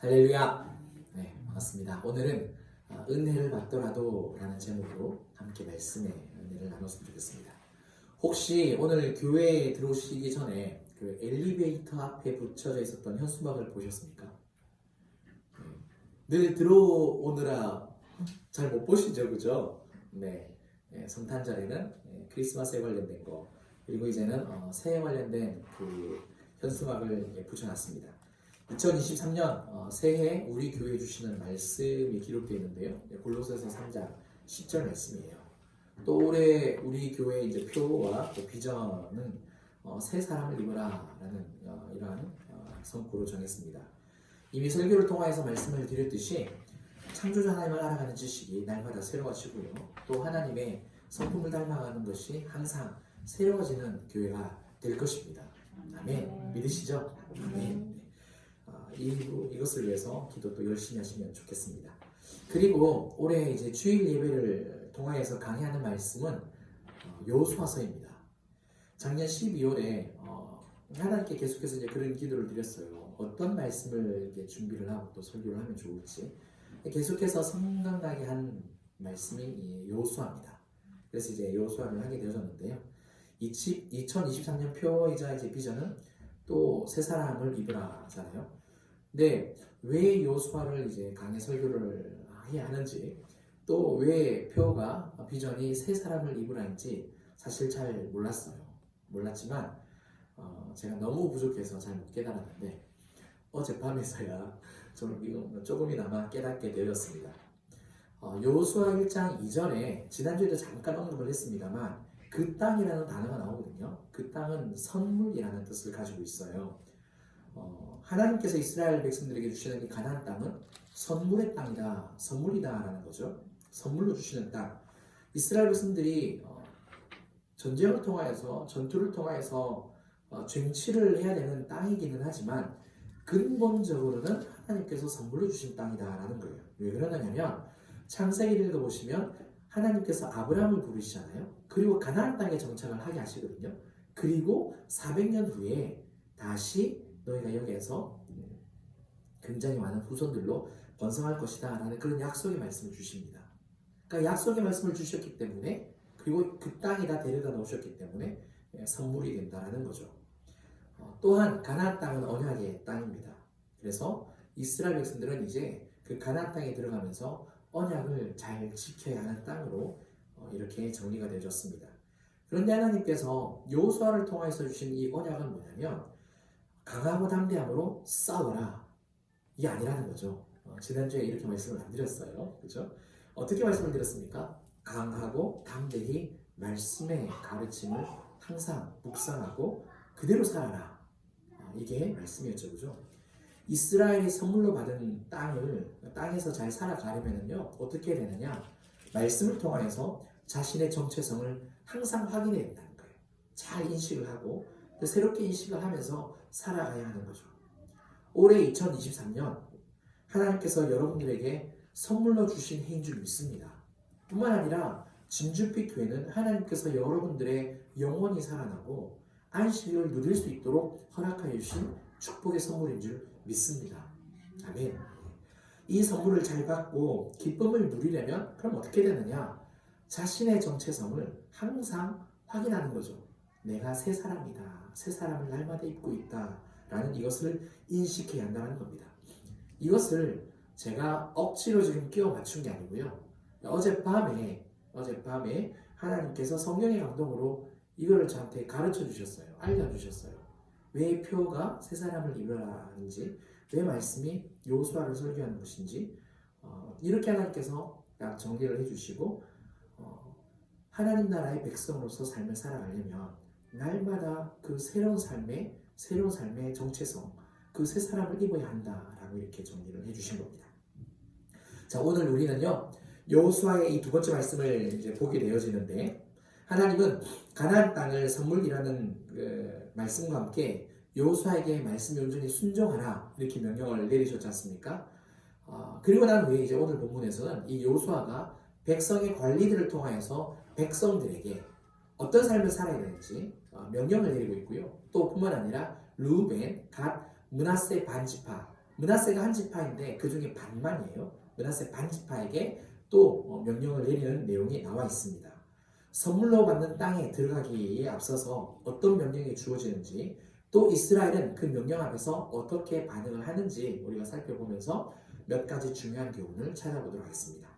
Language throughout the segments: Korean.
할렐루야. 네, 반갑습니다. 오늘은 은혜를 받더라도 라는 제목으로 함께 말씀의 은혜를 나눴으면 좋겠습니다. 혹시 오늘 교회에 들어오시기 전에 그 엘리베이터 앞에 붙여져 있었던 현수막을 보셨습니까? 늘 들어오느라 잘 못 보시죠, 그죠? 네, 성탄절에는 크리스마스에 관련된 거, 그리고 이제는 새해 관련된 그 현수막을 붙여놨습니다. 2023년 새해 우리 교회에 주시는 말씀이 기록되어 있는데요. 골로새서 3장 10절 말씀이에요. 또 올해 우리 교회 이제 표와 또 비전은 새 사람을 입어라라는 이러한 성구로 정했습니다. 이미 설교를 통하여서 말씀을 드렸듯이 창조주 하나님을 알아가는 지식이 날마다 새로워지고요. 또 하나님의 성품을 닮아가는 것이 항상 새로워지는 교회가 될 것입니다. 아멘. 믿으시죠? 아멘. 이것을 위해서 기도 또 열심히 하시면 좋겠습니다. 그리고 올해 이제 주일 예배를 통하여서 강의하는 말씀은 여호수아서입니다. 작년 12월에 하나님께 계속해서 이제 그런 기도를 드렸어요. 어떤 말씀을 이렇게 준비를 하고 또 설교를 하면 좋을지. 계속해서 생각나게 한 말씀이 여호수아입니다. 그래서 이제 여호수아를 하게 되어졌는데요. 2023년 표이자 이제 비전은 또 새 사람을 입으라잖아요. 근데 왜 여호수아를 이제 강의 설교를 해야 하는지, 또 왜 표가 비전이 새 사람을 입으라인지 사실 잘 몰랐지만 제가 너무 부족해서 잘 못 깨달았는데 어젯밤에서야 저는 조금이나마 깨닫게 되었습니다. 여호수아 1장 이전에 지난주에도 잠깐 언급을 했습니다만 그 땅이라는 단어가 나오거든요. 그 땅은 선물이라는 뜻을 가지고 있어요. 하나님께서 이스라엘 백성들에게 주시는 이 가나안 땅은 선물의 땅이다, 선물이다라는 거죠. 선물로 주시는 땅. 이스라엘 백성들이 전쟁을 통하여서, 전투를 통하여서 쟁취를 해야 되는 땅이기는 하지만 근본적으로는 하나님께서 선물로 주신 땅이다라는 거예요. 왜 그러냐면 창세기를 읽어보시면 하나님께서 아브라함을 부르시잖아요. 그리고 가나안 땅에 정착을 하게 하시거든요. 그리고 400년 후에 다시 너희가 여기에서 굉장히 많은 후손들로 번성할 것이다 라는 그런 약속의 말씀을 주십니다. 그러니까 약속의 말씀을 주셨기 때문에, 그리고 그 땅에다 데려다 놓으셨기 때문에 선물이 된다라는 거죠. 또한 가나안 땅은 언약의 땅입니다. 그래서 이스라엘 백성들은 이제 그 가나안 땅에 들어가면서 언약을 잘 지켜야 하는 땅으로 이렇게 정리가 되어졌습니다. 그런데 하나님께서 여호수아를 통해서 주신 이 언약은 뭐냐면 강하고 담대함으로 싸워라, 이게 아니라는 거죠. 지난주에 이렇게 말씀을 안 드렸어요. 그죠? 어떻게 말씀을 드렸습니까? 강하고 담대히 말씀의 가르침을 항상 묵상하고 그대로 살아라. 이게 말씀이었죠. 그죠? 이스라엘이 선물로 받은 땅에서 잘 살아가려면요, 어떻게 해야 되느냐? 말씀을 통하여서 자신의 정체성을 항상 확인해야 된다는 거예요. 잘 인식을 하고 새롭게 인식을 하면서 살아가야 하는 거죠. 올해 2023년 하나님께서 여러분들에게 선물로 주신 해인 줄 믿습니다. 뿐만 아니라 진주빛 교회는 하나님께서 여러분들의 영혼이 살아나고 안식을 누릴 수 있도록 허락하여 주신 축복의 선물인 줄 믿습니다. 아멘. 이 선물을 잘 받고 기쁨을 누리려면 그럼 어떻게 되느냐? 자신의 정체성을 항상 확인하는 거죠. 내가 새 사람이다, 새 사람을 날마다 입고 있다 라는 이것을 인식해야 한다는 겁니다. 이것을 제가 억지로 지금 끼워 맞춘 게 아니고요. 어젯밤에 하나님께서 성령의 감동으로 이거를 저한테 가르쳐 주셨어요. 알려주셨어요. 왜 표가 새 사람을 입으라는지, 왜 말씀이 여호수아를 설교하는 것인지, 이렇게 하나님께서 딱 정리를 해주시고 하나님 나라의 백성으로서 삶을 살아가려면 날마다 그 새로운 삶의 정체성, 그 새 사람을 입어야 한다라고 이렇게 정리를 해주신 겁니다. 자, 오늘 우리는요 여호수아의 이 두 번째 말씀을 이제 보게 되어지는데, 하나님은 가나안 땅을 선물이라는 그 말씀과 함께 여호수아에게 말씀에 온전히 순종하라 이렇게 명령을 내리셨지 않습니까? 그리고 난 후에 이제 오늘 본문에서는 이 여호수아가 백성의 관리들을 통하여서 백성들에게 어떤 삶을 살아야 되는지 명령을 내리고 있고요. 또 뿐만 아니라 르우벤, 갓, 므낫세 반지파 므낫세가 한 지파인데 그 중에 반만이에요. 므낫세 반 지파에게 또 명령을 내리는 내용이 나와 있습니다. 선물로 받는 땅에 들어가기에 앞서서 어떤 명령이 주어지는지 또 이스라엘은 그 명령 앞에서 어떻게 반응을 하는지 우리가 살펴보면서 몇 가지 중요한 교훈을 찾아보도록 하겠습니다.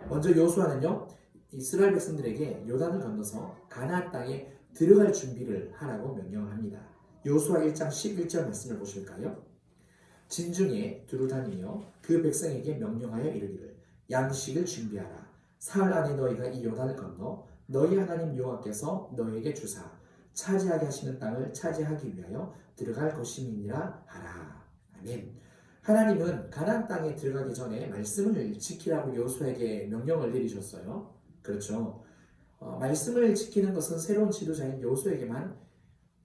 먼저 여호수아는요, 이스라엘 백성들에게 요단을 건너서 가나안 땅에 들어갈 준비를 하라고 명령을 합니다. 여호수아 1장 11절 말씀을 보실까요? 진중에 두루 다니며 그 백성에게 명령하여 이르기를 양식을 준비하라. 사흘 안에 너희가 이 요단을 건너 너희 하나님 여호와께서 너희에게 주사 차지하게 하시는 땅을 차지하기 위하여 들어갈 것임이니라 하라. 아멘. 하나님은 가나안 땅에 들어가기 전에 말씀을 지키라고 여호수아에게 명령을 내리셨어요. 그렇죠. 말씀을 지키는 것은 새로운 지도자인 여호수아에게만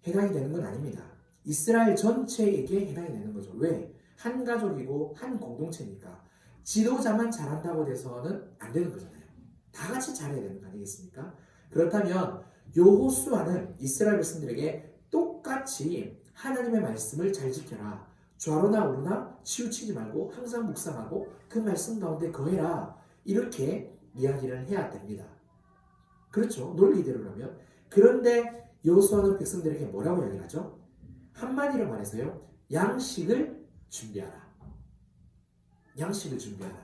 해당이 되는 건 아닙니다. 이스라엘 전체에게 해당이 되는 거죠. 왜? 한 가족이고 한 공동체니까 지도자만 잘한다고 돼서는 안 되는 거잖아요. 다 같이 잘해야 되는 거 아니겠습니까? 그렇다면 여호수아는 이스라엘 백성들에게 똑같이 하나님의 말씀을 잘 지켜라. 좌로나 우로나 치우치지 말고 항상 묵상하고 그 말씀 가운데 거해라. 이렇게 이야기를 해야 됩니다. 그렇죠. 논리대로라면. 그런데 여호수아는 백성들에게 뭐라고 이야기를 하죠? 한마디로 말해서요. 양식을 준비하라. 양식을 준비하라.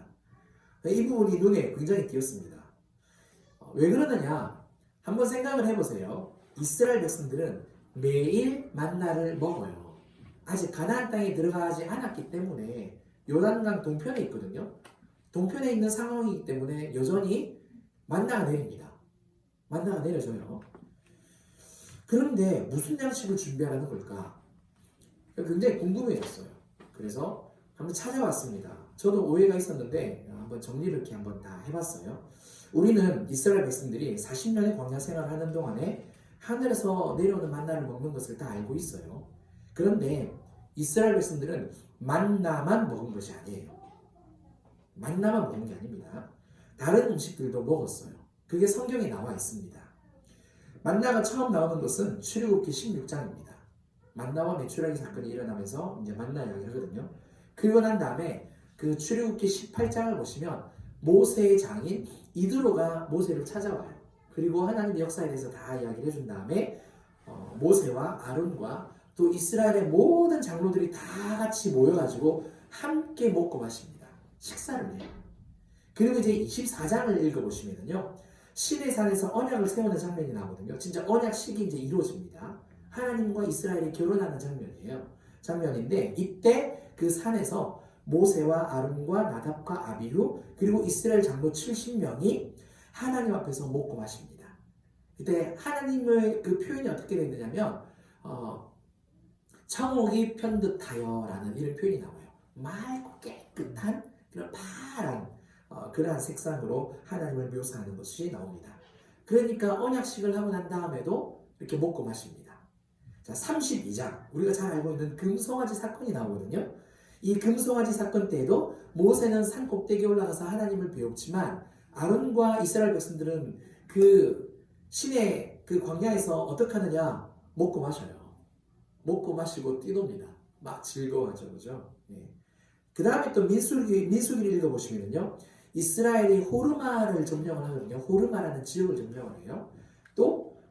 이 부분이 눈에 굉장히 띄었습니다. 왜 그러느냐? 한번 생각을 해보세요. 이스라엘 백성들은 매일 만나를 먹어요. 아직 가나안 땅에 들어가지 않았기 때문에 요단강 동편에 있거든요. 동편에 있는 상황이기 때문에 여전히 만나가 내립니다. 만나가 내려져요. 그런데 무슨 양식을 준비하라는 걸까? 굉장히 궁금해졌어요. 그래서 한번 찾아왔습니다. 저도 오해가 있었는데 한번 정리를 이렇게 한번 다 해봤어요. 우리는 이스라엘 백성들이 40년의 광야 생활을 하는 동안에 하늘에서 내려오는 만나를 먹는 것을 다 알고 있어요. 그런데 이스라엘 백성들은 만나만 먹은 것이 아니에요. 만나만 먹은 게 아닙니다. 다른 음식들도 먹었어요. 그게 성경에 나와 있습니다. 만나가 처음 나오는 것은 출애굽기 16장입니다. 만나와 메추라기 사건이 일어나면서 이제 만나 이야기를 하거든요. 그리고 난 다음에 그 출애굽기 18장을 보시면 모세의 장인 이드로가 모세를 찾아와요. 그리고 하나님의 역사에 대해서 다 이야기를 해준 다음에 모세와 아론과 또 이스라엘의 모든 장로들이 다 같이 모여가지고 함께 먹고 마십니다. 식사를 해요. 그리고 이제 24장을 읽어보시면요. 시내산에서 언약을 세우는 장면이 나오거든요. 진짜 언약식이 이제 이루어집니다. 하나님과 이스라엘이 결혼하는 장면인데 이때 그 산에서 모세와 아론과 나답과 아비후 그리고 이스라엘 장로 70명이 하나님 앞에서 먹고 마십니다. 이때 하나님의 그 표현이 어떻게 되느냐면 청옥이 편듯하여 라는 이런 표현이 나와요. 맑고 깨끗한 그런 파란 그러한 색상으로 하나님을 묘사하는 것이 나옵니다. 그러니까 언약식을 하고 난 다음에도 이렇게 먹고 마십니다. 자, 32장 우리가 잘 알고 있는 금송아지 사건이 나오거든요. 이 금송아지 사건 때에도 모세는 산 꼭대기에 올라가서 하나님을 배웠지만 아론과 이스라엘 백성들은 그 시내 그 광야에서 어떻게 하느냐? 먹고 마셔요. 먹고 마시고 뛰놉니다. 막 즐거워하죠. 그죠? 네. 그 다음에 또 민수기를 읽어보시면요. 이스라엘이 호르마를 점령을 하거든요. 호르마라는 지역을 점령을 해요. 또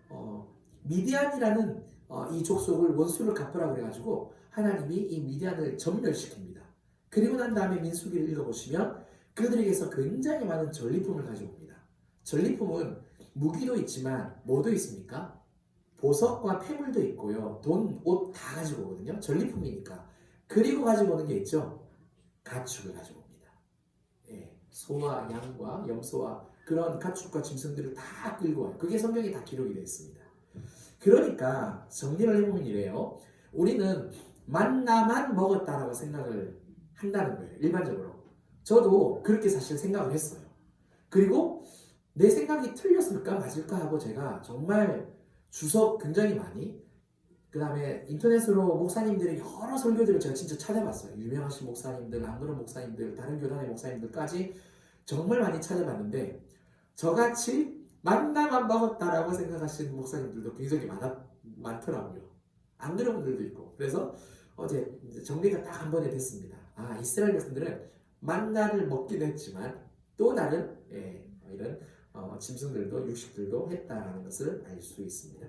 미디안이라는 이 족속을 원수를 갚으라고 그래가지고 하나님이 이 미디안을 전멸시킵니다. 그리고 난 다음에 민수기를 읽어보시면 그들에게서 굉장히 많은 전리품을 가져옵니다. 전리품은 무기도 있지만 뭐도 있습니까? 보석과 폐물도 있고요. 돈, 옷 다 가지고 오거든요. 전리품이니까. 그리고 가지고 오는 게 있죠. 가축을 가지고 옵니다. 예, 소와 양과 염소와 그런 가축과 짐승들을 다 끌고 와요. 그게 성경에 다 기록이 되어 있습니다. 그러니까 정리를 해보면 이래요. 우리는 만나만 먹었다라고 생각을 한다는 거예요. 일반적으로. 저도 그렇게 사실 생각을 했어요. 그리고 내 생각이 틀렸을까 맞을까 하고 제가 정말 주석 굉장히 많이 그 다음에 인터넷으로 목사님들의 여러 설교들을 제가 진짜 찾아봤어요. 유명하신 목사님들, 안그런 목사님들, 다른 교단의 목사님들까지 정말 많이 찾아봤는데 저같이 만나만 먹었다라고 생각하시는 목사님들도 굉장히 많더라고요. 안 그런 분들도 있고. 그래서 어제 정리가 딱 한 번에 됐습니다. 아, 이스라엘 백성들은 만나를 먹기도 했지만 또 다른 이런 짐승들도 육식들도 했다라는 것을 알 수 있습니다.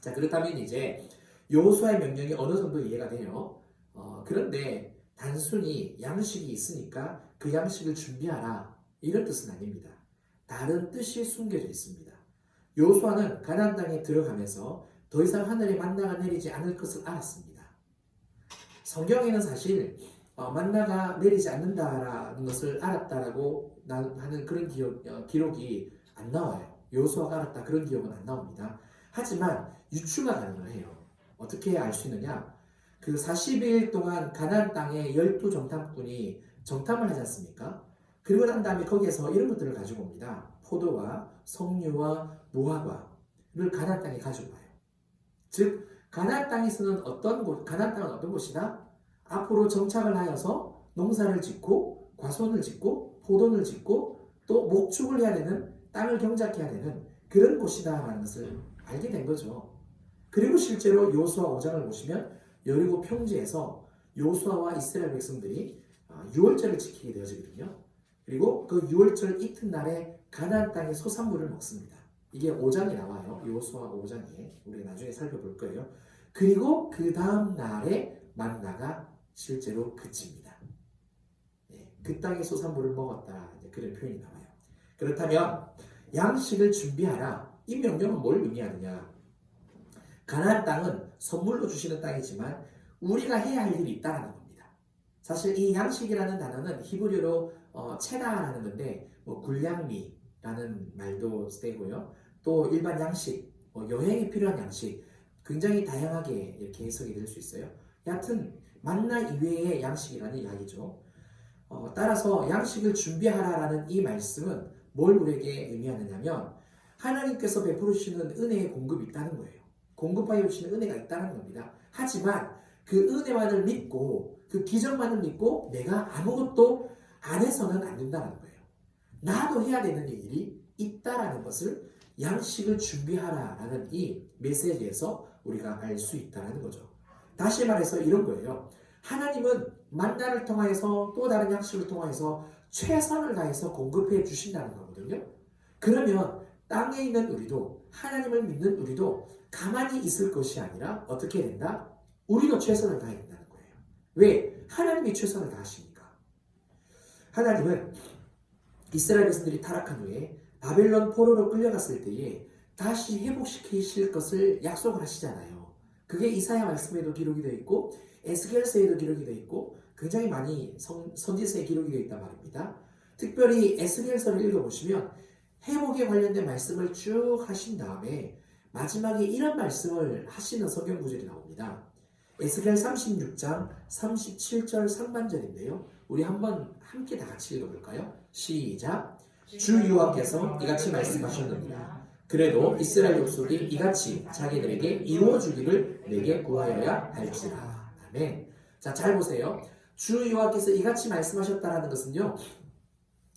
자, 그렇다면 이제 여호수아의 명령이 어느 정도 이해가 돼요. 그런데 단순히 양식이 있으니까 그 양식을 준비하라 이런 뜻은 아닙니다. 다른 뜻이 숨겨져 있습니다. 여호수아는 가나안 땅에 들어가면서 더 이상 하늘에 만나가 내리지 않을 것을 알았습니다. 성경에는 사실 만나가 내리지 않는다라는 것을 알았다라고 하는 그런 기록이 안 나와요. 여호수아가 알았다 그런 기억은 안 나옵니다. 하지만 유추가 가능을 해요. 어떻게 알 수 있느냐? 그 40일 동안 가나안 땅에 12정탐꾼이 정탐을 하지 않습니까? 그리고 난 다음에 거기에서 이런 것들을 가지고 옵니다. 포도와 석류와 무화과를 가나안 땅에 가지고 와요. 즉 가나안 땅에서는 가나안 땅은 어떤 곳이다? 앞으로 정착을 하여서 농사를 짓고 과손을 짓고 포도를 짓고 또 목축을 해야 되는 땅을 경작해야 되는 그런 곳이다라는 것을 알게 된 거죠. 그리고 실제로 여호수아 5장을 보시면 여리고 평지에서 여호수아와 이스라엘 백성들이 유월절을 지키게 되어지거든요. 그리고 그 유월절 이튿날에 가나안 땅의 소산물을 먹습니다. 이게 5장이 나와요. 여호수아 5장에 우리가 나중에 살펴볼 거예요. 그리고 그 다음 날에 만나가 실제로 그칩니다. 그 땅의 소산물을 먹었다 그런 표현이 나와요. 그렇다면 양식을 준비하라 이 명령은 뭘 의미하느냐? 가나안 땅은 선물로 주시는 땅이지만 우리가 해야 할 일이 있다는 겁니다. 사실 이 양식이라는 단어는 히브리어로 체다라는 건데 굴량미라는 말도 쓰고요. 또 일반 양식, 여행에 필요한 양식 굉장히 다양하게 이렇게 해석이 될 수 있어요. 여하튼 만나 이외의 양식이라는 이야기죠. 따라서 양식을 준비하라라는 이 말씀은 뭘 우리에게 의미하느냐면 하나님께서 베풀으시는 은혜의 공급이 있다는 거예요. 공급하여 주시는 은혜가 있다는 겁니다. 하지만 그 은혜만을 믿고 그 기적만을 믿고 내가 아무것도 안 해서는 안 된다는 거예요. 나도 해야 되는 일이 있다라는 것을 양식을 준비하라라는 이 메시지에서 우리가 알 수 있다는 거죠. 다시 말해서 이런 거예요. 하나님은 만나를 통하여서 또 다른 양식을 통하여서 최선을 다해서 공급해 주신다는 거거든요. 그러면 땅에 있는 우리도 하나님을 믿는 우리도 가만히 있을 것이 아니라 어떻게 된다? 우리도 최선을 다해야 된다는 거예요. 왜? 하나님이 최선을 다하시니까. 하나님은 이스라엘 백성들이 타락한 후에 바벨론 포로로 끌려갔을 때에 다시 회복시키실 것을 약속을 하시잖아요. 그게 이사야 말씀에도 기록이 되어 있고 에스겔서에도 기록이 되어 있고 굉장히 많이 선지서에 기록이 되어 있단 말입니다. 특별히 에스겔서를 읽어보시면 회복에 관련된 말씀을 쭉 하신 다음에 마지막에 이런 말씀을 하시는 성경 구절이 나옵니다. 에스겔 36장 37절 상반절인데요. 우리 한번 함께 다 같이 읽어볼까요? 시작! 주 여호와께서 이같이 말씀하셨느니라. 그래도 이스라엘 족속이 이같이 자기들에게 이루어주기를 내게 구하여야 할지라. 아멘. 자, 잘 보세요. 주 여호와께서 이같이 말씀하셨다라는 것은요.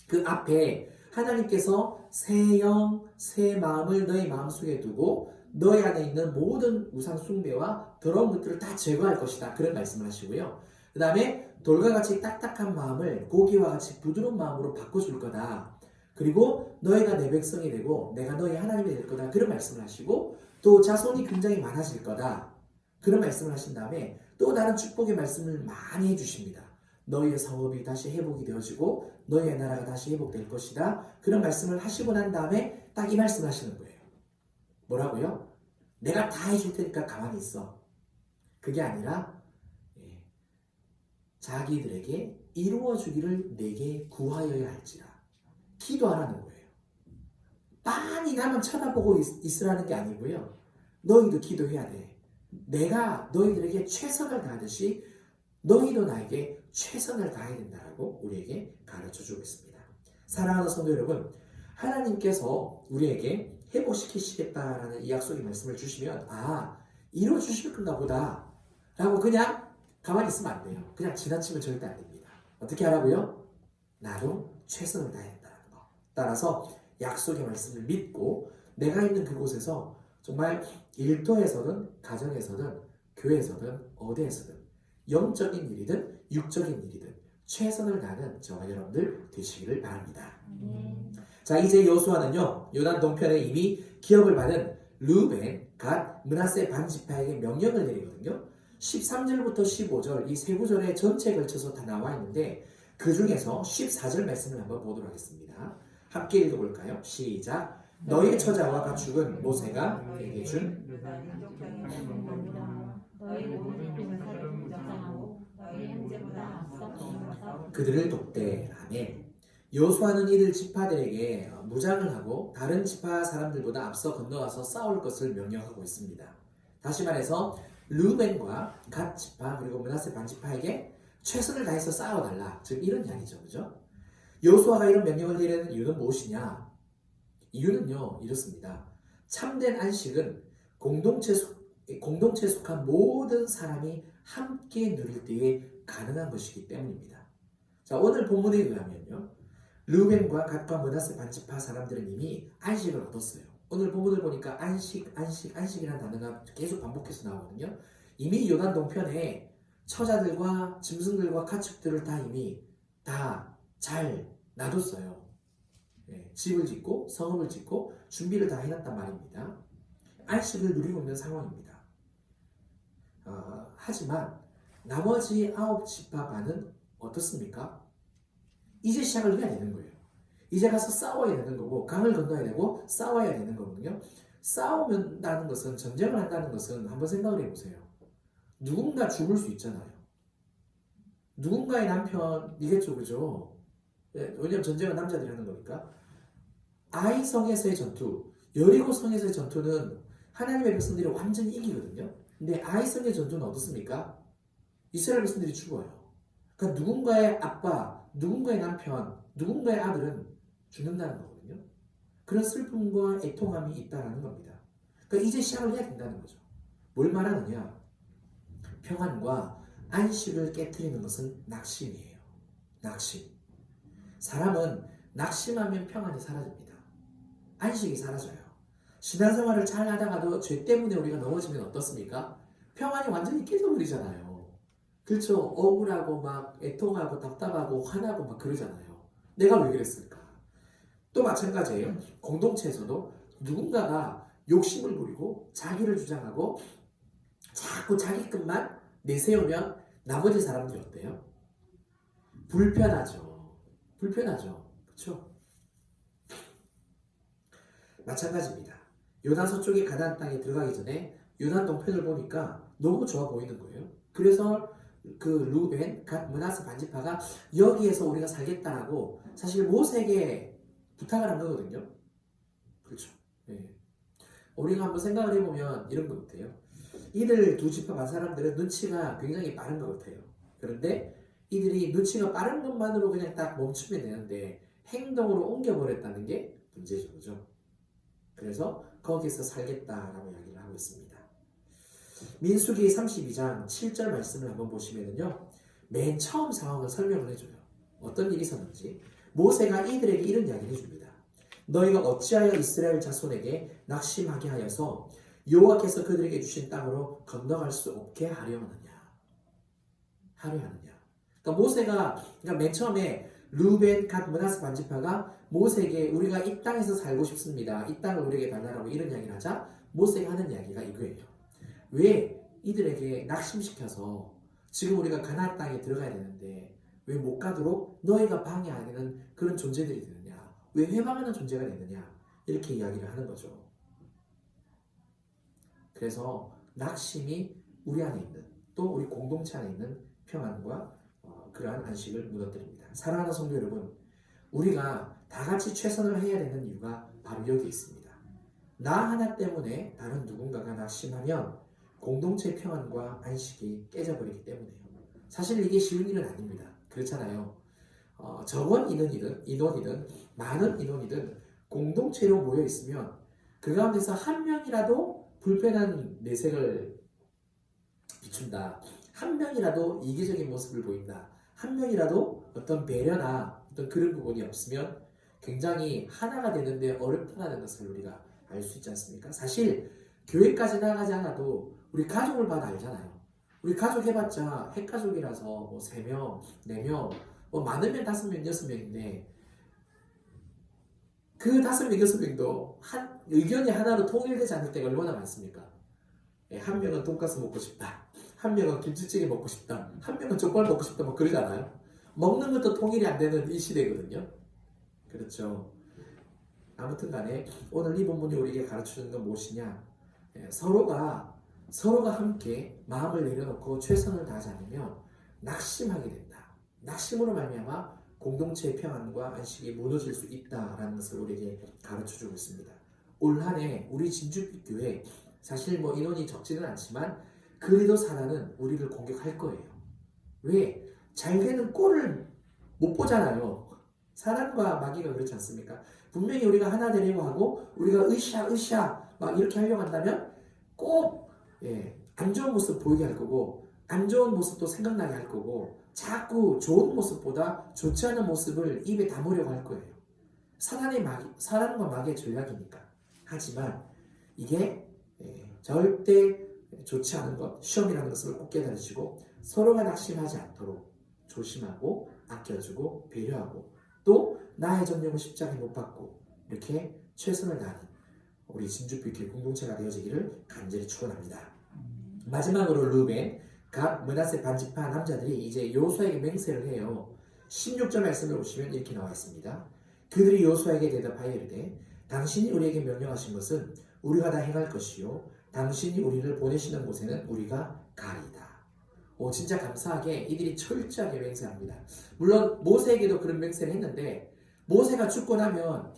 그 앞에 하나님께서 새 영, 새 마음을 너희 마음속에 두고 너희 안에 있는 모든 우상 숭배와 더러운 것들을 다 제거할 것이다. 그런 말씀을 하시고요. 그 다음에 돌과 같이 딱딱한 마음을 고기와 같이 부드러운 마음으로 바꿔줄 거다. 그리고 너희가 내 백성이 되고 내가 너희 하나님이 될 거다. 그런 말씀을 하시고 또 자손이 굉장히 많아질 거다. 그런 말씀을 하신 다음에 또 다른 축복의 말씀을 많이 해주십니다. 너희의 성읍이 다시 회복이 되어지고 너희의 나라가 다시 회복될 것이다. 그런 말씀을 하시고 난 다음에 딱 이 말씀을 하시는 거예요. 뭐라고요? 내가 다 해줄 테니까 가만히 있어. 그게 아니라 자기들에게 이루어주기를 내게 구하여야 할지라. 기도하라는 거예요. 빤히 나만 쳐다보고 있으라는 게 아니고요. 너희도 기도해야 돼. 내가 너희들에게 최선을 다하듯이 너희도 나에게 최선을 다해야 된다라고 우리에게 가르쳐주고 있습니다. 사랑하는 성도 여러분, 하나님께서 우리에게 회복시키시겠다라는 이 약속의 말씀을 주시면 이루어주실 건가 보다 라고 그냥 가만히 있으면 안 돼요. 그냥 지나치면 절대 안 됩니다. 어떻게 하라고요? 나도 최선을 다해야 된다는 거. 따라서 약속의 말씀을 믿고 내가 있는 그곳에서 정말 일터에서든 가정에서든 교회에서든 어디에서든 영적인 일이든 육적인 일이든 최선을 다하는 저와 여러분들 되시기를 바랍니다. 자, 이제 여호수아는요, 요단 동편에 이미 기업을 받은 르우벤, 갓, 므낫세 반지파에게 명령을 내리거든요. 13절부터 15절 이 세 구절에 전체에 걸쳐서 다 나와 있는데 그 중에서 14절 말씀을 한번 보도록 하겠습니다. 함께 읽어볼까요? 시작. 너희의 처자와 가축은 모세가 내게 준 그들을 돕되 아멘. 여호수아는 이들 지파들에게 무장을 하고 다른 지파 사람들보다 앞서 건너가서 싸울 것을 명령하고 있습니다. 다시 말해서 르우벤과 갓 지파 그리고 므낫세 반지파에게 최선을 다해서 싸워달라. 즉 이런 이야기죠. 그죠? 여호수아가 이런 명령을 내리는 이유는 무엇이냐? 이유는요 이렇습니다. 참된 안식은 공동체에 속한 모든 사람이 함께 누릴 때에 가능한 것이기 때문입니다. 자, 오늘 본문에 의하면요, 르우벤과 갓과 므낫세 반지파 사람들은 이미 안식을 얻었어요. 오늘 본문을 보니까 안식이라는 단어가 계속 반복해서 나오거든요. 이미 요단 동편에 처자들과 짐승들과 가축들을 다 이미 다 잘 놔뒀어요. 네, 집을 짓고 성읍을 짓고 준비를 다 해놨단 말입니다. 안식을 누리고 있는 상황입니다. 하지만 나머지 9지파 반은 어떻습니까? 이제 시작을 해야 되는 거예요. 이제 가서 싸워야 되는 거고 강을 건너야 되고 싸워야 되는 거거든요. 싸우는다는 것은 전쟁을 한다는 것은 한번 생각을 해보세요. 누군가 죽을 수 있잖아요. 누군가의 남편이겠죠, 그죠? 왜냐면 전쟁은 남자들이 하는 거니까. 아이 성에서의 전투, 여리고 성에서의 전투는 하나님의 백성들이 완전히 이기거든요. 근데 아이 성의 전투는 어떻습니까? 이스라엘 백성들이 죽어요. 그러니까 누군가의 아빠, 누군가의 남편, 누군가의 아들은 죽는다는 거거든요. 그런 슬픔과 애통함이 있다는 겁니다. 그러니까 이제 시작을 해야 된다는 거죠. 뭘 말하느냐? 평안과 안식을 깨트리는 것은 낙심이에요. 낙심. 사람은 낙심하면 평안이 사라집니다. 안식이 사라져요. 신앙생활을 잘 하다가도 죄 때문에 우리가 넘어지면 어떻습니까? 평안이 완전히 깨져버리잖아요. 그렇죠? 억울하고 막 애통하고 답답하고 화나고 막 그러잖아요. 내가 왜 그랬을까? 또 마찬가지예요. 공동체에서도 누군가가 욕심을 부리고 자기를 주장하고 자꾸 자기 것만 내세우면 나머지 사람들이 어때요? 불편하죠. 그렇죠? 마찬가지입니다. 요단 서쪽의 가나안 땅에 들어가기 전에 요단 동편을 보니까 너무 좋아 보이는 거예요. 그래서 그 르우벤, 갓, 므낫세 반지파가 여기에서 우리가 살겠다라고 사실 모세에게 부탁을 한 거거든요. 그렇죠. 네. 우리가 한번 생각을 해보면 이런 것 같아요. 이들 두 지파 반 사람들은 눈치가 굉장히 빠른 것 같아요. 그런데 이들이 눈치가 빠른 것만으로 그냥 딱 멈추면 되는데 행동으로 옮겨버렸다는 게 문제죠. 그죠? 그래서 거기서 살겠다라고 이야기를 하고 있습니다. 민수기 32장 7절 말씀을 한번 보시면요. 맨 처음 상황을 설명을 해줘요. 어떤 일이 있었는지. 모세가 이들에게 이런 이야기를 해줍니다. 너희가 어찌하여 이스라엘 자손에게 낙심하게 하여서 여호와께서 그들에게 주신 땅으로 건너갈 수 없게 하려 하느냐. 그러니까 모세가 맨 처음에 르우벤, 갓, 므낫세 반지파가 모세에게 우리가 이 땅에서 살고 싶습니다. 이 땅을 우리에게 달라라고 이런 이야기를 하자 모세가 하는 이야기가 이거예요. 왜 이들에게 낙심시켜서 지금 우리가 가나안 땅에 들어가야 되는데 왜 못 가도록 너희가 방해하는 그런 존재들이 되느냐? 왜 회방하는 존재가 되느냐? 이렇게 이야기를 하는 거죠. 그래서 낙심이 우리 안에 있는 또 우리 공동체 안에 있는 평안과 그러한 안식을 무너뜨립니다. 사랑하는 성도 여러분, 우리가 다 같이 최선을 해야 되는 이유가 바로 여기 있습니다. 나 하나 때문에 다른 누군가가 낙심하면 공동체의 평안과 안식이 깨져버리기 때문이에요. 사실 이게 쉬운 일은 아닙니다. 그렇잖아요. 적은 인원이든 많은 인원이든 공동체로 모여 있으면 그 가운데서 한 명이라도 불편한 내색을 비춘다. 한 명이라도 이기적인 모습을 보인다. 한 명이라도 어떤 배려나 어떤 그런 부분이 없으면 굉장히 하나가 되는데 어렵다는 것을 우리가 알 수 있지 않습니까? 사실 교회까지 나가지 않아도 우리 가족을 봐도 알잖아요. 우리 가족 해봤자 핵가족이라서 뭐 3명, 4명, 뭐 많으면 5명, 6명인데 그 5명, 6명도 한 의견이 하나로 통일되지 않을 때가 얼마나 많습니까? 예, 한 명은 돈가스 먹고 싶다. 한 명은 김치찌개 먹고 싶다. 한 명은 족발 먹고 싶다. 뭐 그러잖아요. 먹는 것도 통일이 안 되는 이 시대거든요. 그렇죠. 아무튼 간에 오늘 이 본문이 우리에게 가르쳐주는 건 무엇이냐? 예, 서로가 함께 마음을 내려놓고 최선을 다하지 않으면 낙심하게 된다. 낙심으로 말미암아 공동체의 평안과 안식이 무너질 수 있다라는 것을 우리에게 가르쳐주고 있습니다. 올 한해 우리 진주빛 교회 사실 뭐 인원이 적지는 않지만 그래도 사단은 우리를 공격할 거예요. 왜? 잘 되는 꼴을 못 보잖아요. 사단과 마귀가 그렇지 않습니까? 분명히 우리가 하나 되려고 하고 우리가 으쌰 막 이렇게 하려고 한다면 꼭 안 좋은 모습 보이게 할 거고 안 좋은 모습도 생각나게 할 거고 자꾸 좋은 모습보다 좋지 않은 모습을 입에 담으려고 할 거예요. 사단과 마귀의 전략이니까. 하지만 이게 절대 좋지 않은 것, 시험이라는 것을 꼭 깨달으시고 서로가 낙심하지 않도록 조심하고 아껴주고 배려하고 또 나의 정령을 십자가에 못 박고 이렇게 최선을 다하는 우리 진주빛 공동체가 되어지기를 간절히 축원합니다. 마지막으로 루벤, 갓, 므낫세 반지파 남자들이 이제 여호수아에게 맹세를 해요. 16절 말씀을 보시면 이렇게 나와 있습니다. 그들이 여호수아에게 대답하여 이르되 당신이 우리에게 명령하신 것은 우리가 다 행할 것이요 당신이 우리를 보내시는 곳에는 우리가 가리이다. 오, 진짜 감사하게 이들이 철저하게 맹세합니다. 물론 모세에게도 그런 맹세를 했는데 모세가 죽고 나면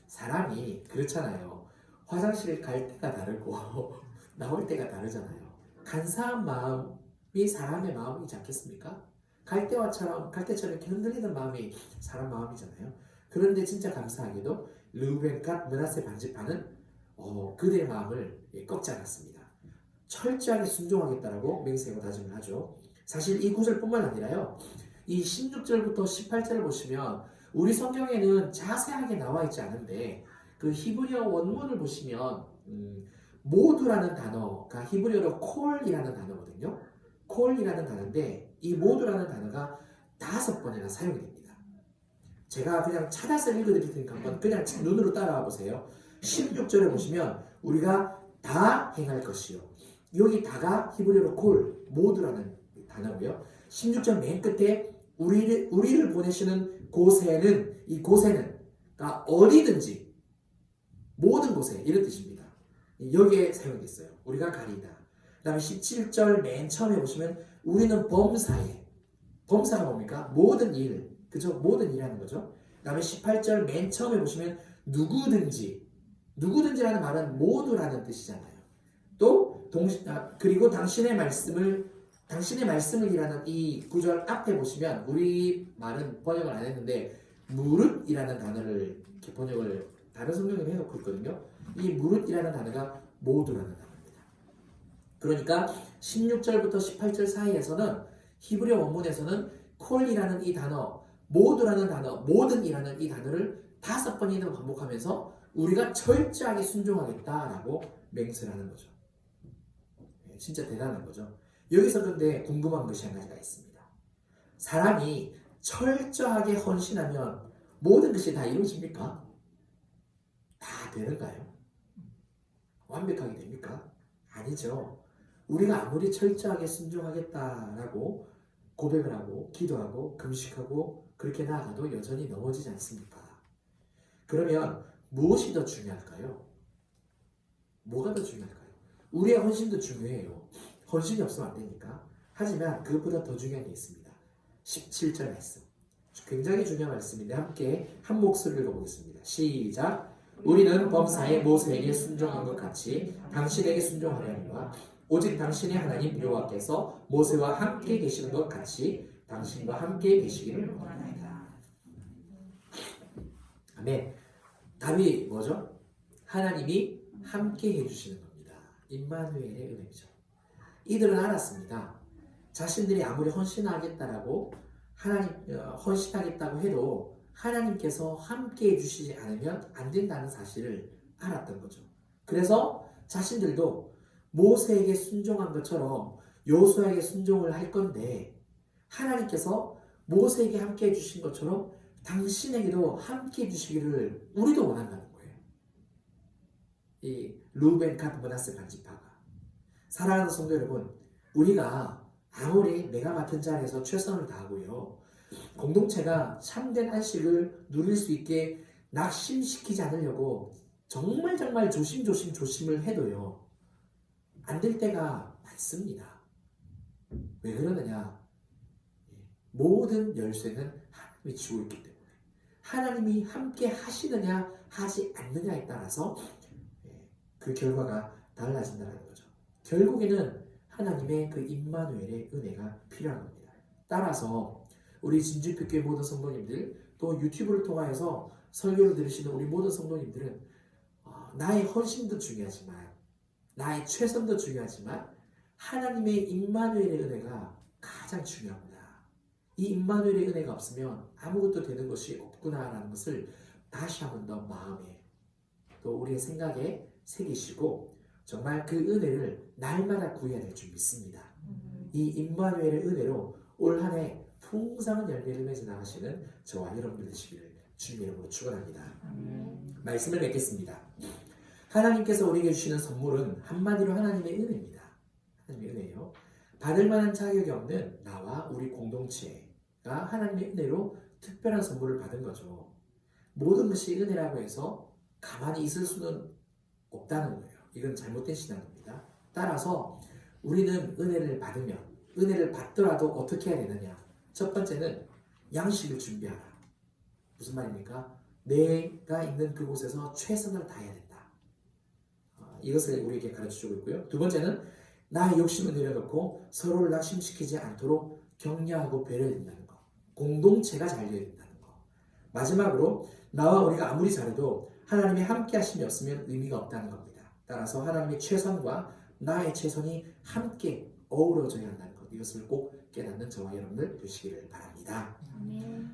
사람이 그렇잖아요. 화장실 갈 때가 다르고 나올 때가 다르잖아요. 간사한 마음이 사람의 마음이지 않겠습니까? 갈 때처럼 이렇게 흔들리는 마음이 사람 마음이잖아요. 그런데 진짜 감사하게도 르우벤, 갓, 므낫세 반지파는 그들의 마음을 꺾지 않았습니다. 철저하게 순종하겠다라고 맹세하고 다짐을 하죠. 사실 이 구절뿐만 아니라요. 이 16절부터 18절을 보시면 우리 성경에는 자세하게 나와 있지 않은데 그 히브리어 원문을 보시면 모두라는 단어가 히브리어로 콜이라는 단어거든요. 콜이라는 단어인데 이 모두라는 단어가 5번이나 사용이 됩니다. 제가 그냥 찾아서 읽어드릴 테니까 한번 그냥 눈으로 따라와 보세요. 16절에 보시면 우리가 다 행할 것이요. 여기 다가 히브리어로 콜, 모두라는 단어고요. 16절 맨 끝에 우리를 보내시는 곳에는 이 곳에는 그러니까 어디든지 모든 곳에 이런 뜻입니다. 여기에 사용됐어요. 우리가 가리다. 그 다음에 17절 맨 처음에 보시면 우리는 범사에 범사가 뭡니까? 모든 일 그죠? 모든 일하는 거죠. 그 다음에 18절 맨 처음에 보시면 누구든지라는 말은 모두라는 뜻이잖아요. 또 그리고 당신의 말씀을 일하는 이 구절 앞에 보시면 우리 말은 번역을 안 했는데 무릇이라는 단어를 이렇게 번역을 다른 성경에 해놓고 있거든요. 이 무릇이라는 단어가 모두라는 단어입니다. 그러니까 16절부터 18절 사이에서는 히브리어 원문에서는 콜이라는 이 단어, 모두라는 단어, 모든이라는 이 단어를 5번이나 반복하면서 우리가 철저하게 순종하겠다라고 맹세를 하는 거죠. 진짜 대단한 거죠. 여기서 근데 궁금한 것이 한 가지가 있습니다. 사람이 철저하게 헌신하면 모든 것이 다 이루어집니까? 다 되는가요? 완벽하게 됩니까? 아니죠. 우리가 아무리 철저하게 순종하겠다라고 고백을 하고 기도하고 금식하고 그렇게 나아가도 여전히 넘어지지 않습니까? 그러면 무엇이 더 중요할까요? 뭐가 더 중요할까요? 우리의 헌신도 중요해요. 헌신이 없으면 안 되니까. 하지만 그것보다 더 중요한 게 있습니다. 17절 말씀. 굉장히 중요한 말씀인데 함께 한 목소리를 읽어보겠습니다. 시작. 우리는 범사에 모세에게 순종한 것 같이 당신에게 순종하려니와 오직 당신의 하나님 여호와께서 모세와 함께 계시는 것 같이 당신과 함께 계시기를 원합니다. 아멘. 답이 뭐죠? 하나님이 함께 해주시는 겁니다. 임마누엘의 은혜죠. 이들은 알았습니다. 자신들이 아무리 헌신하겠다고 해도 하나님께서 함께 해주시지 않으면 안 된다는 사실을 알았던 거죠. 그래서 자신들도 모세에게 순종한 것처럼 여호수아에게 순종을 할 건데 하나님께서 모세에게 함께 해주신 것처럼 당신에게도 함께 해주시기를 우리도 원한다는 거예요. 이 루벤, 갓, 므낫세 반지파가. 사랑하는 성도 여러분, 우리가 아무리 내가 맡은 자리에서 최선을 다하고요, 공동체가 참된 안식을 누릴 수 있게 낙심시키지 않으려고 정말 조심을 해도요, 안 될 때가 많습니다. 왜 그러느냐? 모든 열쇠는 하나님이 쥐고 있기 때문에 하나님이 함께 하시느냐 하지 않느냐에 따라서 그 결과가 달라진다는 거죠. 결국에는 하나님의 그 임마누엘의 은혜가 필요한 겁니다. 따라서 우리 진주빛교회 모든 성도님들, 또 유튜브를 통하여서 설교를 들으시는 우리 모든 성도님들은 나의 헌신도 중요하지만, 나의 최선도 중요하지만 하나님의 임마누엘의 은혜가 가장 중요합니다. 이 임마누엘의 은혜가 없으면 아무것도 되는 것이 없구나라는 것을 다시 한 번 더 마음에, 또 우리의 생각에 새기시고 정말 그 은혜를 날마다 구해야 될 줄 믿습니다. 이 임마누엘의 은혜로 올 한 해 풍성한 열매를 맺어 나가시는 저와 여러분들 되시기를 주님 이름으로 축원합니다. 말씀을 맺겠습니다. 하나님께서 우리에게 주시는 선물은 한마디로 하나님의 은혜입니다. 하나님의 은혜예요. 받을 만한 자격이 없는 나와 우리 공동체가 하나님의 은혜로 특별한 선물을 받은 거죠. 모든 것이 은혜라고 해서 가만히 있을 수는 없다는 거예요. 이건 잘못된 신앙입니다. 따라서 우리는 은혜를 받으면, 은혜를 받더라도 어떻게 해야 되느냐? 첫 번째는 양식을 준비하라. 무슨 말입니까? 내가 있는 그곳에서 최선을 다해야 된다. 이것을 우리에게 가르쳐주고 있고요. 두 번째는 나의 욕심을 내려놓고 서로를 낙심시키지 않도록 격려하고 배려해야 된다는 거. 공동체가 잘 되어야 된다는 거. 마지막으로 나와 우리가 아무리 잘해도 하나님의 함께 하심이 없으면 의미가 없다는 겁니다. 따라서 하나님의 최선과 나의 최선이 함께 어우러져야 한다는 것. 이것을 꼭 깨닫는 저와 여러분들 되시기를 바랍니다.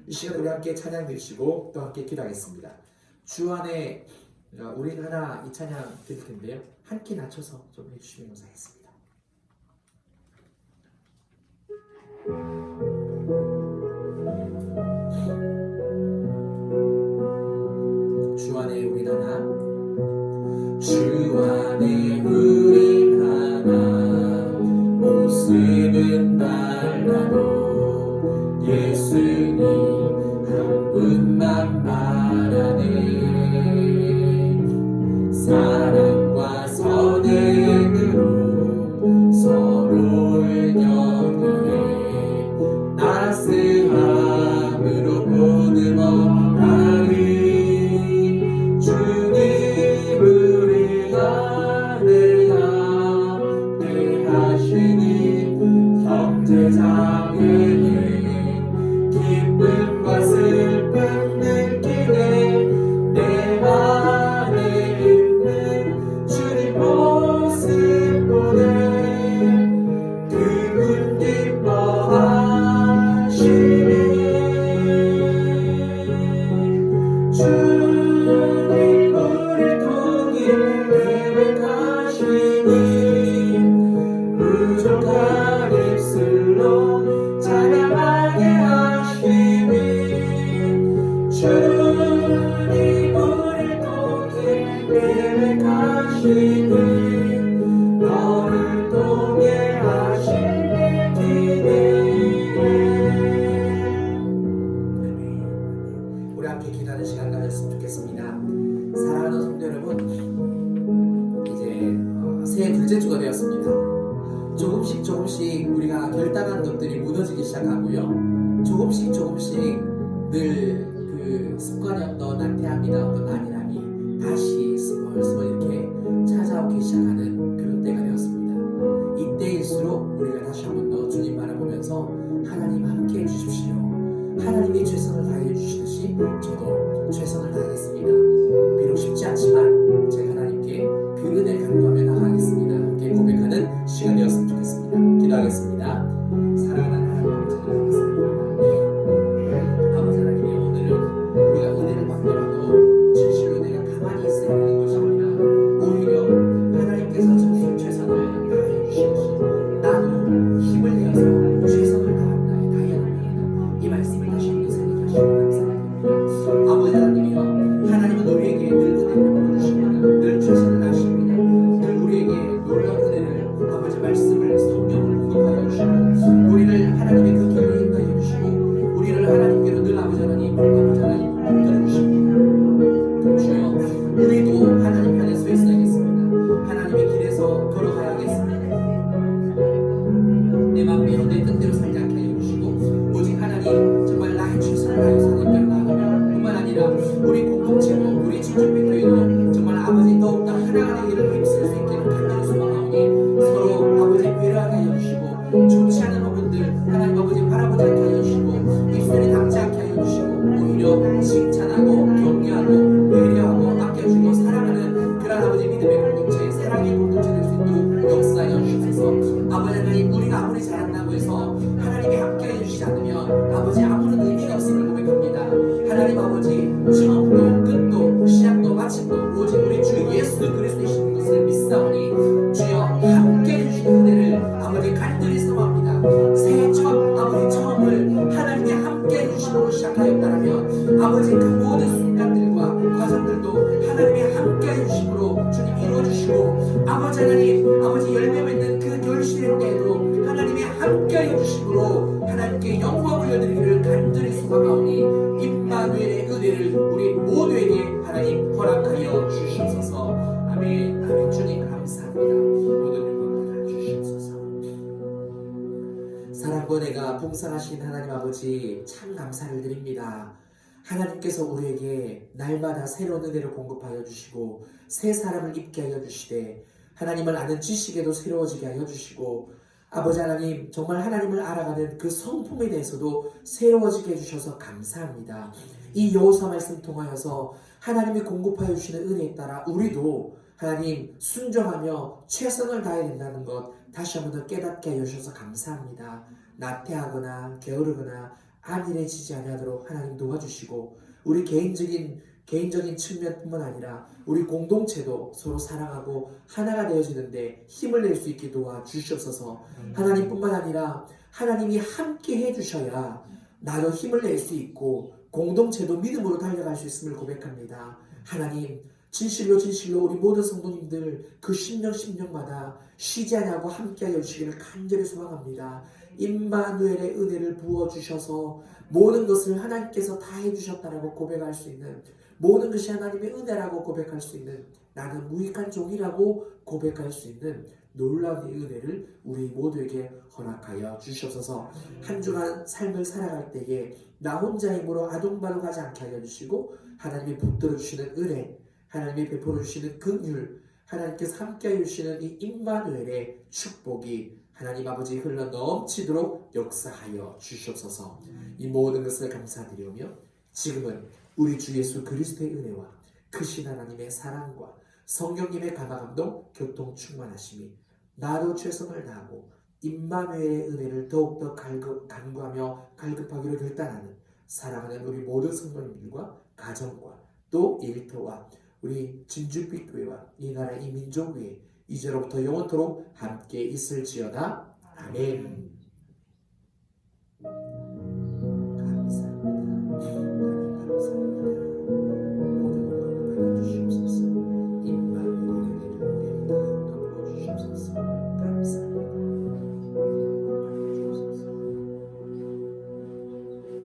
이 시간 우리 함께 찬양 드리시고 또 함께 기도하겠습니다. 주 안에 우리 하나 이 찬양 드릴 텐데요. 함께 낮춰서 좀 해주시면 감사하겠습니다. 주 안에 우리 하나, 주 안에 우리 하나, 모습은 달라도 예수님 한 분만 말하네. 사랑과 선행으로 서로를 격려해 따스함으로 보듬어 가리. 주님 우리 안에 함께 하시니 형제자매는 기쁨과 슬픔 느끼네. 내 안에 있는 주님 모습 보네. 그분 기뻐하시네. 주님 우리 통일 계획하시니 부족한 입술로 찬양하게 하시니. 주님 우리 통일 계획하시니 너를 통해 하실 기대해. 우리 함께 기도하는 시간 가졌으면 좋겠습니다. 사랑하는 성도 여러분, 이제 새해 둘째 주가 되었습니다. 조금씩 우리가 결단한 것들이 무너지기 시작하고요. 조금씩 늘 그 습관이었던 나태함이나 어떤 안일함이 다시 스멀스멀 이렇게 찾아오기 시작하는 그런 때가 되었습니다. 이때일수록 우리가 다시 한 번 더 주님 바라보면서 하나님 함께 해주십시오. 하나님이 최선을 다해 주시듯이 저도 최선을 다하겠습니다. 비록 쉽지 않지만 제가 하나님께 그 은혜 간구하며 나가겠습니다. 함께 고백하는 시간이었으면 좋겠습니다. 기도하겠습니다. 사랑하는 하나님 아버지, 아버지 하나님, 오늘은 우리가 은혜를 받더라도 진실로 내가 가만히 있어야 하는 것이 아니라 오히려 하나님께서 최선을 다해 주시고 나도 하나님께로 늘 아버지 하나님 붙들어주시고 주여 우리도 하나님 편에 서 있어야겠습니다. 하나님의 길에서 걸어가야겠습니다. 내 맘대로 내 뜻대로 살지 않게 하여 주시고 오직 하나님 정말 나의 최선을 다해서 하나님께로 나아가며 뿐만 아니라 우리 공동체도 우리 친족교회도 정말 아버지 더욱더 하나님의 일을 힘쓸 수 있게 간절히 소망하오니 서로 아버지 배려하게 하여 주시고 좋지 않은 부분들 하나님 아버지 바라보지 않게 하여 주시고 입술이 닿지 않게 하여 주시고 오히려 칭찬하고 격려하고 배려하고 아껴주고 사랑하는 그런 아버지 믿음의 공동체 사랑의 공동체 될 수 있도록 역사하여 주셔서 아버지 하나님 우리가 아무리 잘한다고 해서 하나님이 함께해 주시지 않으면 아버지 아무런 의미가 없음을 고백합니다. 하나님 아버지 처음도 끝도 시작도 마침도 오직 우리 주 예수 그리스도이신 것을 믿사오니 주여 함께해 주시는 은혜를 아버지 간절히 소망합니다. 새해 첫 아버지 처음을 하나님이 함께해 주심으로 시작하였다면 아버지 그 모든 순간들과 과정들도 하나님이 함께해 주심으로 주님 이루어주시고 아버지 하나님 아버지 열매 맺는 그 결실의 때에도 하나님이 함께해 주심으로 하나님께 영광을 올려드리기를 간절히 소망하오니 임마누엘의 은혜를 우리 모두에게 하나님 허락하여 주시옵소서. 아멘. 아멘. 주님 감사합니다. 모든 영광 받아 주시옵소서. 사랑과 은혜가 풍성하신 하나님 아버지 참 감사를 드립니다. 하나님께서 우리에게 날마다 새로운 은혜를 공급하여 주시고 새 사람을 입게 하여 주시되 하나님을 아는 지식에도 새로워지게 하여 주시고 아버지 하나님 정말 하나님을 알아가는 그 성품에 대해서도 새로워지게 해주셔서 감사합니다. 이 여호수아 말씀 통하여서 하나님이 공급하여 주시는 은혜에 따라 우리도 하나님 순종하며 최선을 다해야 된다는 것 다시 한번 더 깨닫게 하여 주셔서 감사합니다. 나태하거나 게으르거나 안일해지지 아니하도록 하나님 도와주시고 우리 개인적인 측면뿐만 아니라 우리 공동체도 서로 사랑하고 하나가 되어지는데 힘을 낼 수 있게 도와주시옵소서. 하나님뿐만 아니라 하나님이 함께 해주셔야 나도 힘을 낼 수 있고 공동체도 믿음으로 달려갈 수 있음을 고백합니다. 하나님 진실로 우리 모든 성도님들 그 심령마다 쉬지 않고 함께하여 주시기를 간절히 소망합니다. 임마누엘의 은혜를 부어주셔서 모든 것을 하나님께서 다 해주셨다라고 고백할 수 있는 모든 것이 하나님의 은혜라고 고백할 수 있는 나는 무익한 종이라고 고백할 수 있는 놀라운 이 은혜를 우리 모두에게 허락하여 주시옵소서. 한 주간 삶을 살아갈 때에 나 혼자 힘으로 아동바로 가지 않게 하여 주시고 하나님이 붙들어 주시는 은혜 하나님이 베풀어 주시는 긍휼 하나님께서 함께하여 주시는 이 임마누엘의 축복이 하나님 아버지 흘러 넘치도록 역사하여 주시옵소서. 이 모든 것을 감사드리오며 지금은 우리 주 예수 그리스도의 은혜와 크신 하나님의 사랑과 성령님의 감화감동 교통 충만하심이 나도 최선을 다하고 임마누엘의 은혜를 더욱더 간구하며 갈급하기로 결단하는 사랑하는 우리 모든 성도님들과 가정과 또 일터와 우리 진주빛 교회와 이 나라 이 민족 위에 이제로부터 영원토록 함께 있을지어다. 아멘.